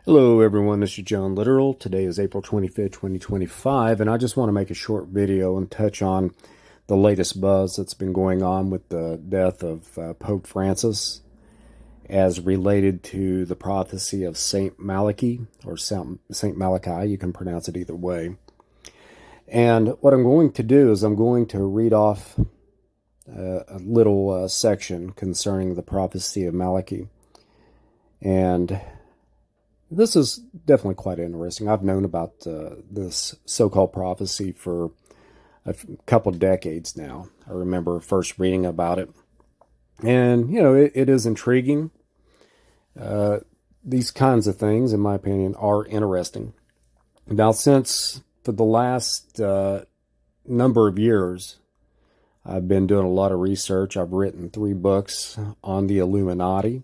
Hello everyone, this is John Literal. Today is April 25th, 2025, and I just want to make a short video and touch on the latest buzz that's been going on with the death of Pope Francis as related to the prophecy of Saint Malachy, or Saint Malachi, you can pronounce it either way. And what I'm going to do is I'm going to read off a little section concerning the prophecy of Malachy. And this is definitely quite interesting. I've known about this so-called prophecy for a couple of decades now. I remember first reading about it. And, you know, it is intriguing. These kinds of things, in my opinion, are interesting. Now, since for the last number of years, I've been doing a lot of research. I've written 3 books on the Illuminati.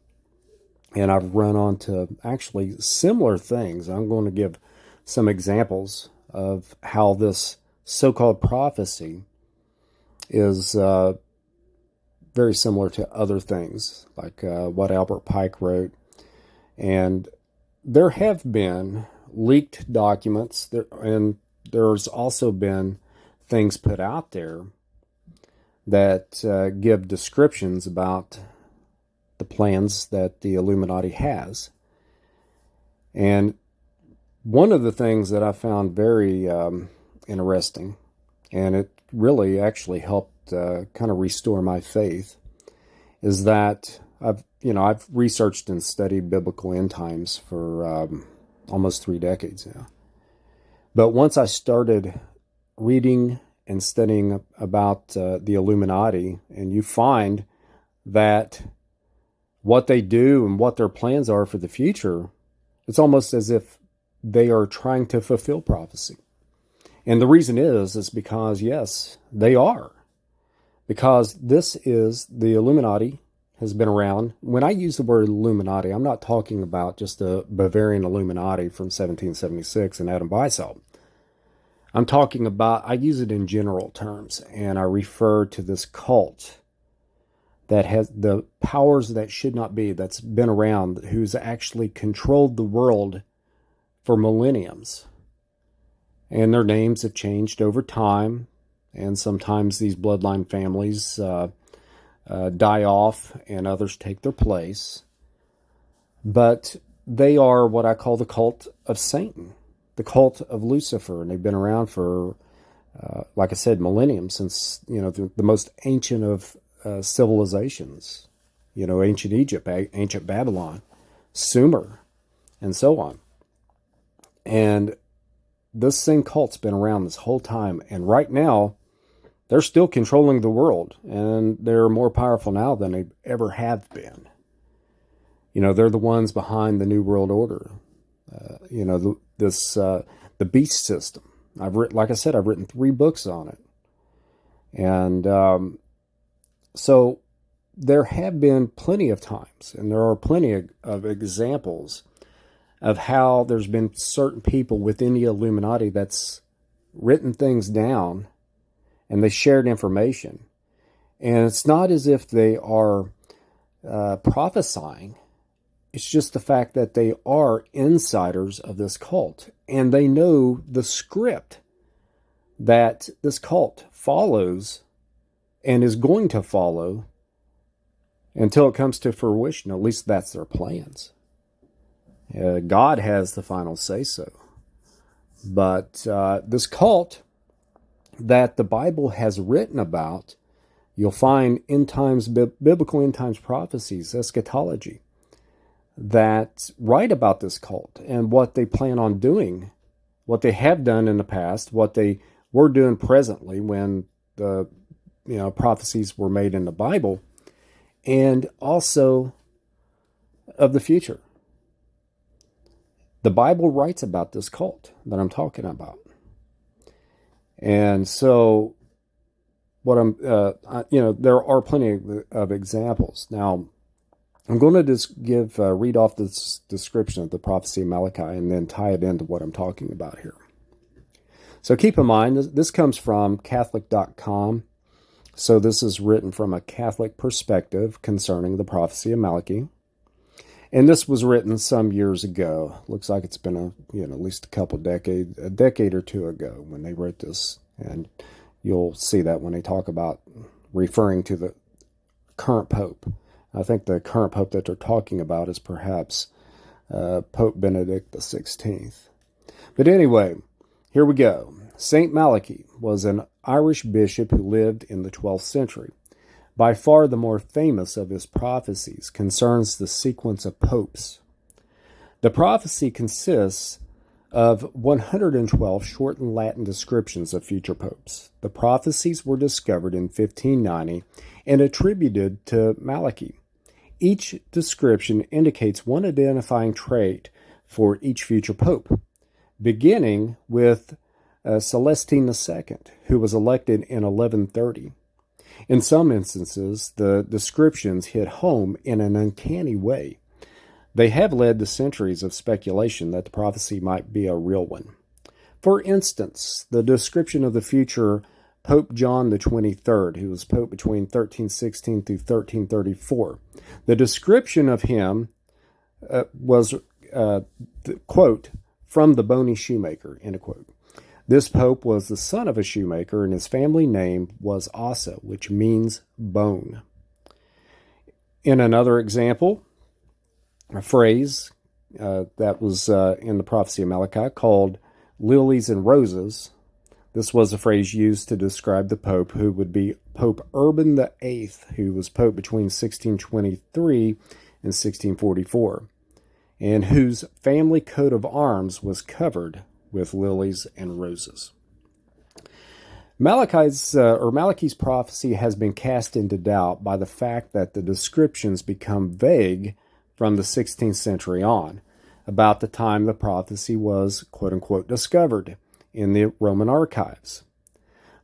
And I've run onto actually similar things. I'm going to give some examples of how this so-called prophecy is very similar to other things, like what Albert Pike wrote. And there have been leaked documents, and there's also been things put out there that give descriptions about the plans that the Illuminati has. And one of the things that I found very interesting, and it really actually helped kind of restore my faith, is that I've researched and studied biblical end times for almost 3 decades now. But once I started reading and studying about the Illuminati, and you find that what they do and what their plans are for the future, it's almost as if they are trying to fulfill prophecy. And the reason is because, yes, they are. Because the Illuminati has been around. When I use the word Illuminati, I'm not talking about just the Bavarian Illuminati from 1776 and Adam Weishaupt. I'm talking about, I use it in general terms, and I refer to this cult that has the powers that should not be, that's been around, who's actually controlled the world for millenniums. And their names have changed over time, and sometimes these bloodline families die off and others take their place. But they are what I call the cult of Satan, the cult of Lucifer, and they've been around for, like I said, millenniums, since, the most ancient of civilizations, ancient Egypt, ancient Babylon, Sumer, and so on. And this same cult's been around this whole time, and right now they're still controlling the world, and they're more powerful now than they ever have been. They're the ones behind the New World Order. The beast system. Like I said, I've written 3 books on it, and so there have been plenty of times, and there are plenty of examples of how there's been certain people within the Illuminati that's written things down, and they shared information. And it's not as if they are prophesying. It's just the fact that they are insiders of this cult, and they know the script that this cult follows and is going to follow until it comes to fruition. At least that's their plans. God has the final say-so. But this cult that the Bible has written about, you'll find end times, biblical end times prophecies, eschatology, that write about this cult and what they plan on doing, what they have done in the past, what they were doing presently when the prophecies were made in the Bible, and also of the future. The Bible writes about this cult that I'm talking about. And so what there are plenty of examples. Now, I'm going to just read off this description of the prophecy of Malachi and then tie it into what I'm talking about here. So keep in mind, this comes from Catholic.com. So this is written from a Catholic perspective concerning the prophecy of Malachy. And this was written some years ago. Looks like it's been at least a decade or two ago when they wrote this. And you'll see that when they talk about referring to the current pope. I think the current pope that they're talking about is perhaps Pope Benedict XVI. But anyway, here we go. Saint Malachy was an Irish bishop who lived in the 12th century. By far the more famous of his prophecies concerns the sequence of popes. The prophecy consists of 112 shortened Latin descriptions of future popes. The prophecies were discovered in 1590 and attributed to Malachy. Each description indicates one identifying trait for each future pope, beginning with Celestine II, who was elected in 1130. In some instances, the descriptions hit home in an uncanny way. They have led to centuries of speculation that the prophecy might be a real one. For instance, the description of the future Pope John the 23rd, who was pope between 1316 through 1334. The description of him was, quote, from the bony shoemaker, end quote. This pope was the son of a shoemaker, and his family name was Ossa, which means bone. In another example, a phrase that was in the Prophecy of Malachy called lilies and roses. This was a phrase used to describe the pope who would be Pope Urban VIII, who was pope between 1623 and 1644, and whose family coat of arms was covered with lilies and roses. Malachy's prophecy has been cast into doubt by the fact that the descriptions become vague from the 16th century on, about the time the prophecy was, quote-unquote, discovered in the Roman archives.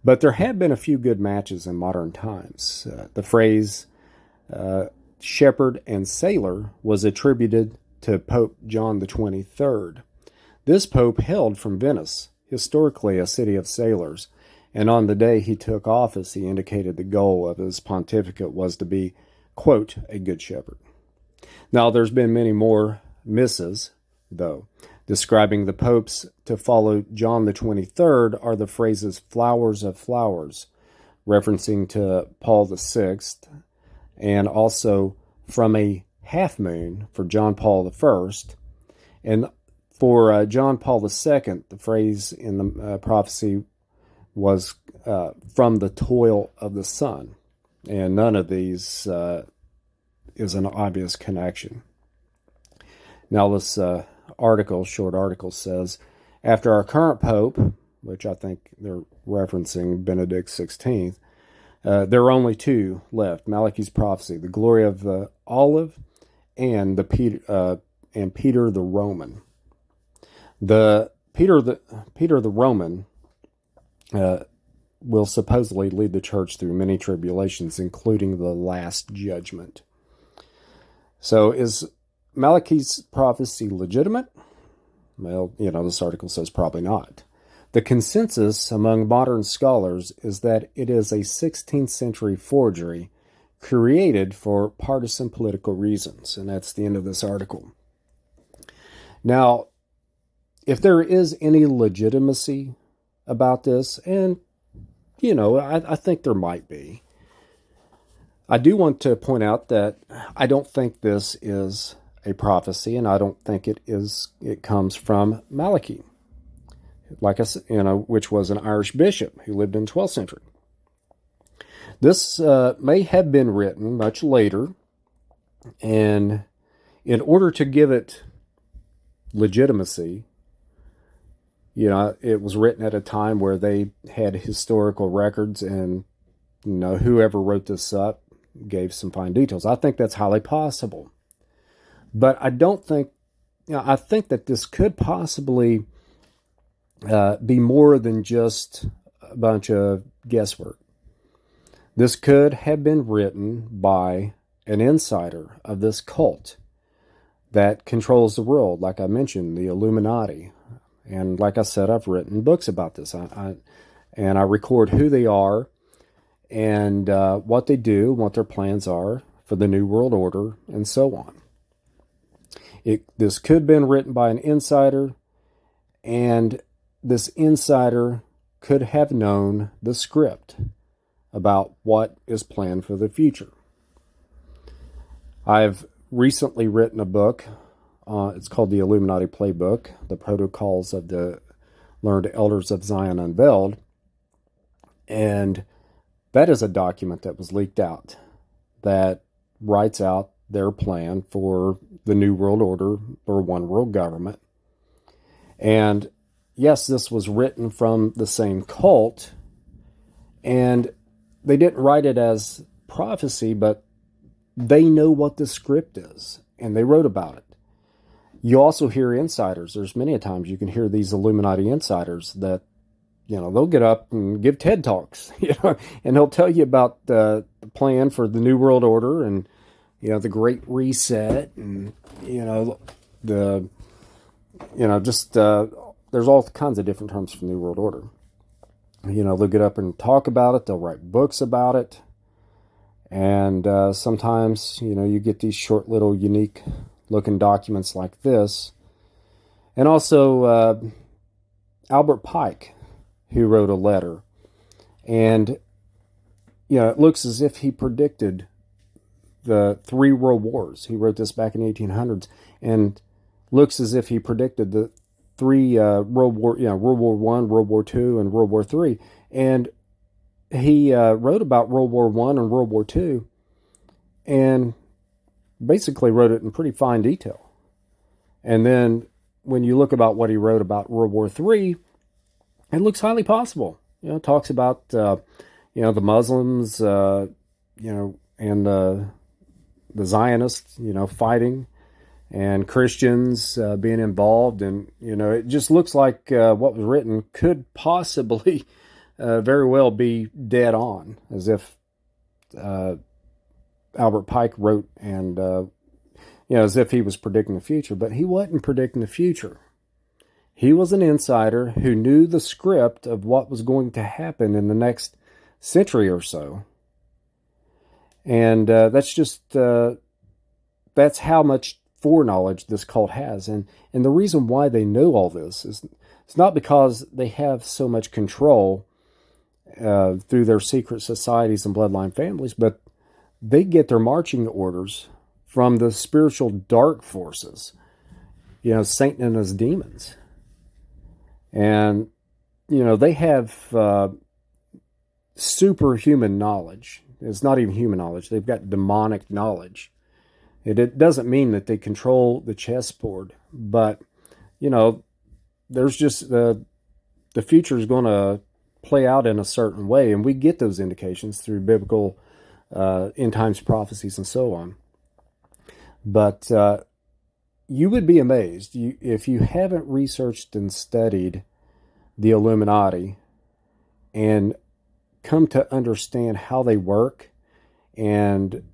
But there have been a few good matches in modern times. The phrase shepherd and sailor was attributed to Pope John the 23rd. This pope hailed from Venice, historically a city of sailors, and on the day he took office, he indicated the goal of his pontificate was to be, quote, a good shepherd. Now, there's been many more misses, though. Describing the popes to follow John the 23rd are the phrases flowers of flowers, referencing to Paul VI, and also from a half moon for John Paul I, and for John Paul II, the phrase in the prophecy was from the toil of the sun. And none of these is an obvious connection. Now this short article says, after our current pope, which I think they're referencing Benedict XVI, there are only two left. Malachy's prophecy, the glory of the olive, and Peter the Roman. The Peter the Roman will supposedly lead the church through many tribulations, including the last judgment. So is Malachy's prophecy legitimate? Well, this article says probably not. The consensus among modern scholars is that it is a 16th century forgery created for partisan political reasons, and that's the end of this article. Now, if there is any legitimacy about this, and, I think there might be, I do want to point out that I don't think this is a prophecy, and I don't think it comes from Malachy, like I said, which was an Irish bishop who lived in the 12th century. This may have been written much later, and in order to give it legitimacy, it was written at a time where they had historical records, and whoever wrote this up gave some fine details. I think that's highly possible. But I don't think, I think that this could possibly be more than just a bunch of guesswork. This could have been written by an insider of this cult that controls the world, like I mentioned, the Illuminati. And like I said, I've written books about this. And I record who they are and what they do, what their plans are for the New World Order, and so on. This could have been written by an insider, and this insider could have known the script about what is planned for the future. I've recently written a book. It's called The Illuminati Playbook, The Protocols of the Learned Elders of Zion Unveiled. And that is a document that was leaked out that writes out their plan for the New World Order or One World Government. And yes, this was written from the same cult, and they didn't write it as prophecy, but they know what the script is, and they wrote about it. You also hear insiders. There's many a times you can hear these Illuminati insiders that, they'll get up and give TED Talks, and they'll tell you about the plan for the New World Order and, the Great Reset and, there's all kinds of different terms for New World Order. They'll get up and talk about it. They'll write books about it. And sometimes, you get these short little unique looking documents like this. And also Albert Pike, who wrote a letter. And, it looks as if he predicted the 3 world wars. He wrote this back in the 1800s. And looks as if he predicted the 3 World War I, World War II, and World War III. And he wrote about World War I and World War II, and basically wrote it in pretty fine detail. And then when you look about what he wrote about World War III, it looks highly possible. It talks about the Muslims, and the Zionists, fighting, and Christians being involved. And, it just looks like what was written could possibly very well be dead on, as if Albert Pike wrote and, as if he was predicting the future. But he wasn't predicting the future. He was an insider who knew the script of what was going to happen in the next century or so. And that's just, that's how much foreknowledge this cult has. And the reason why they know all this is it's not because they have so much control through their secret societies and bloodline families, but they get their marching orders from the spiritual dark forces, Satan and his demons. And, they have superhuman knowledge. It's not even human knowledge. They've got demonic knowledge. It doesn't mean that they control the chessboard, but, there's just the future is going to play out in a certain way, and we get those indications through biblical end times prophecies and so on. But you would be amazed if you haven't researched and studied the Illuminati and come to understand how they work. And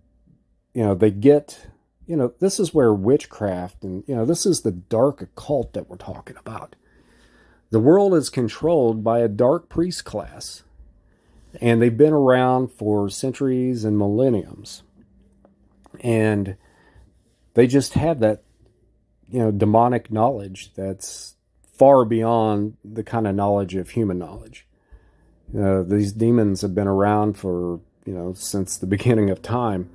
they get, this is where witchcraft and, this is the dark occult that we're talking about. The world is controlled by a dark priest class, and they've been around for centuries and millenniums. And they just have that, demonic knowledge that's far beyond the kind of knowledge of human knowledge. These demons have been around for, since the beginning of time.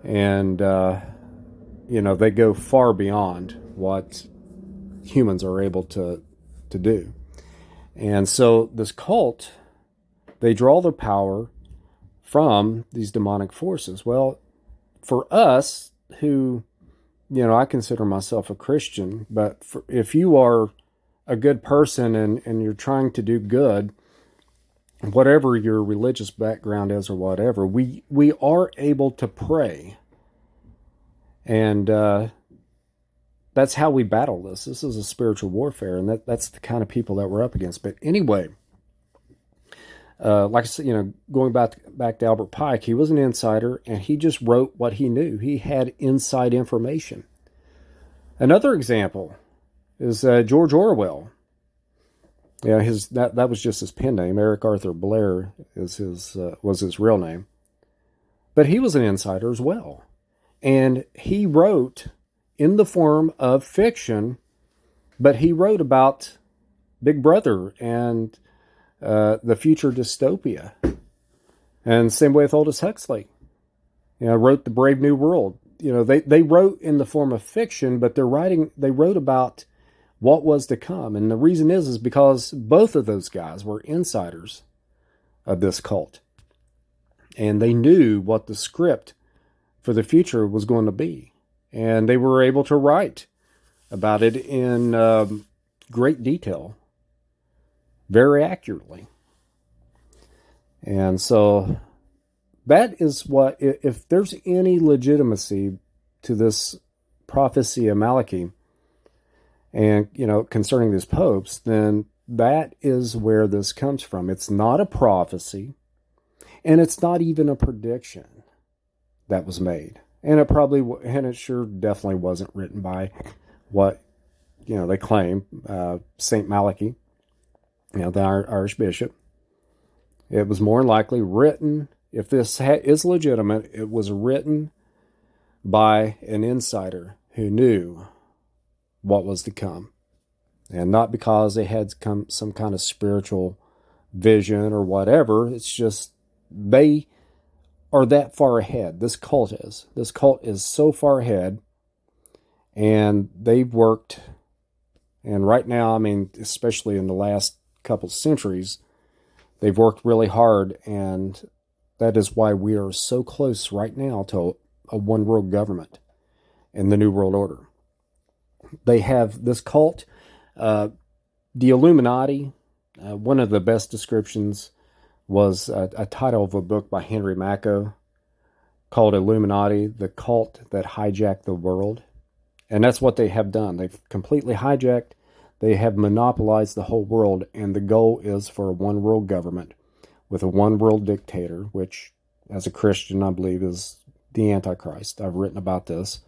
And, they go far beyond what humans are able to do. And so this cult, they draw their power from these demonic forces. Well, for us who, I consider myself a Christian, but if you are a good person and you're trying to do good, whatever your religious background is or whatever, we are able to pray. And that's how we battle this. This is a spiritual warfare, and that's the kind of people that we're up against. But anyway, like I said, going back to Albert Pike, he was an insider, and he just wrote what he knew. He had inside information. Another example is George Orwell. That was just his pen name. Eric Arthur Blair was his real name. But he was an insider as well. And he wrote in the form of fiction, but he wrote about Big Brother and the future dystopia. And same way with Aldous Huxley. Wrote The Brave New World. They wrote in the form of fiction, but they wrote about what was to come. And the reason is because both of those guys were insiders of this cult. And they knew what the script for the future was going to be. And they were able to write about it in great detail, very accurately. And so that is what, if there's any legitimacy to this prophecy of Malachy and, concerning these popes, then that is where this comes from. It's not a prophecy, and it's not even a prediction that was made. And it sure definitely wasn't written by what, they claim, St. Malachy, the Irish bishop. It was more than likely written, if this is legitimate, it was written by an insider who knew what was to come. And not because they had some kind of spiritual vision or whatever. It's just they are that far ahead. This cult is. This cult is so far ahead. And they've worked, and right now, especially in the last couple centuries, they've worked really hard, and that is why we are so close right now to a one world government in the New World Order. They have this cult, the Illuminati. One of the best descriptions was a title of a book by Henry Macko called Illuminati, the Cult That Hijacked the World. And that's what they have done. They've completely hijacked. They have monopolized the whole world, and the goal is for a one world government with a one world dictator, which, as a Christian, I believe is the Antichrist. I've written about this.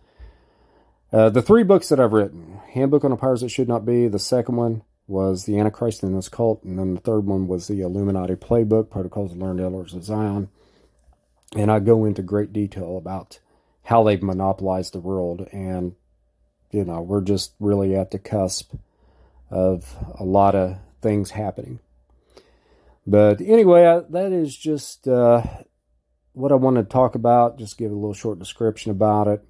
The 3 books that I've written, Handbook on the Powers That Should Not Be, the second one was The Antichrist and His Cult, and then the third one was the Illuminati Playbook, Protocols of Learned Elders of Zion. And I go into great detail about how they've monopolized the world, and we're just really at the cusp of a lot of things happening. But anyway, that is just what I wanted to talk about, just give a little short description about it.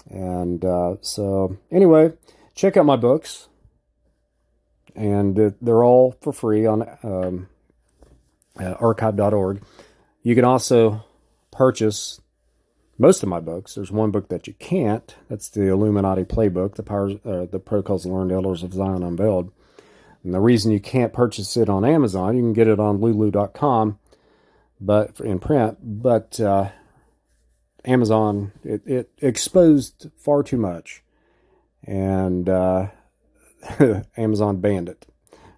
And so anyway, check out my books. And they're all for free on archive.org. You can also purchase most of my books. There's one book that you can't. That's the Illuminati Playbook, the Protocols of Learned Elders of Zion Unveiled. And the reason you can't purchase it on Amazon, you can get it on lulu.com, but in print. But Amazon, it exposed far too much, and Amazon banned it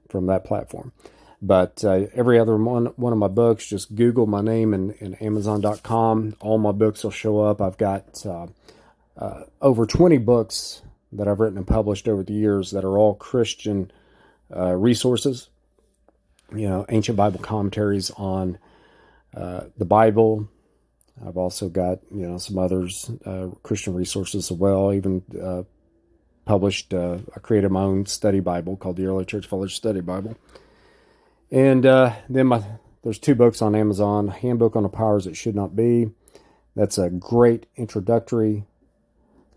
from that platform. But every other one of my books, just Google my name in Amazon.com. All my books will show up. I've got over 20 books that I've written and published over the years that are all Christian resources. Ancient Bible commentaries on the Bible. I've also got some others, Christian resources as well. Even published, I created my own study Bible called the Early Church Village Study Bible. And then there's 2 books on Amazon. Handbook on the Powers That Should Not Be. That's a great introductory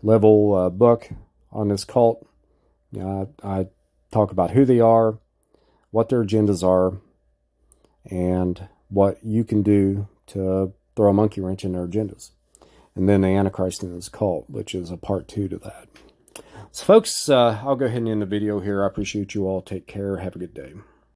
level book on this cult. I talk about who they are, what their agendas are, and what you can do to throw a monkey wrench in their agendas. And then the Antichrist and His Cult, which is a part 2 to that. So folks, I'll go ahead and end the video here. I appreciate you all. Take care. Have a good day.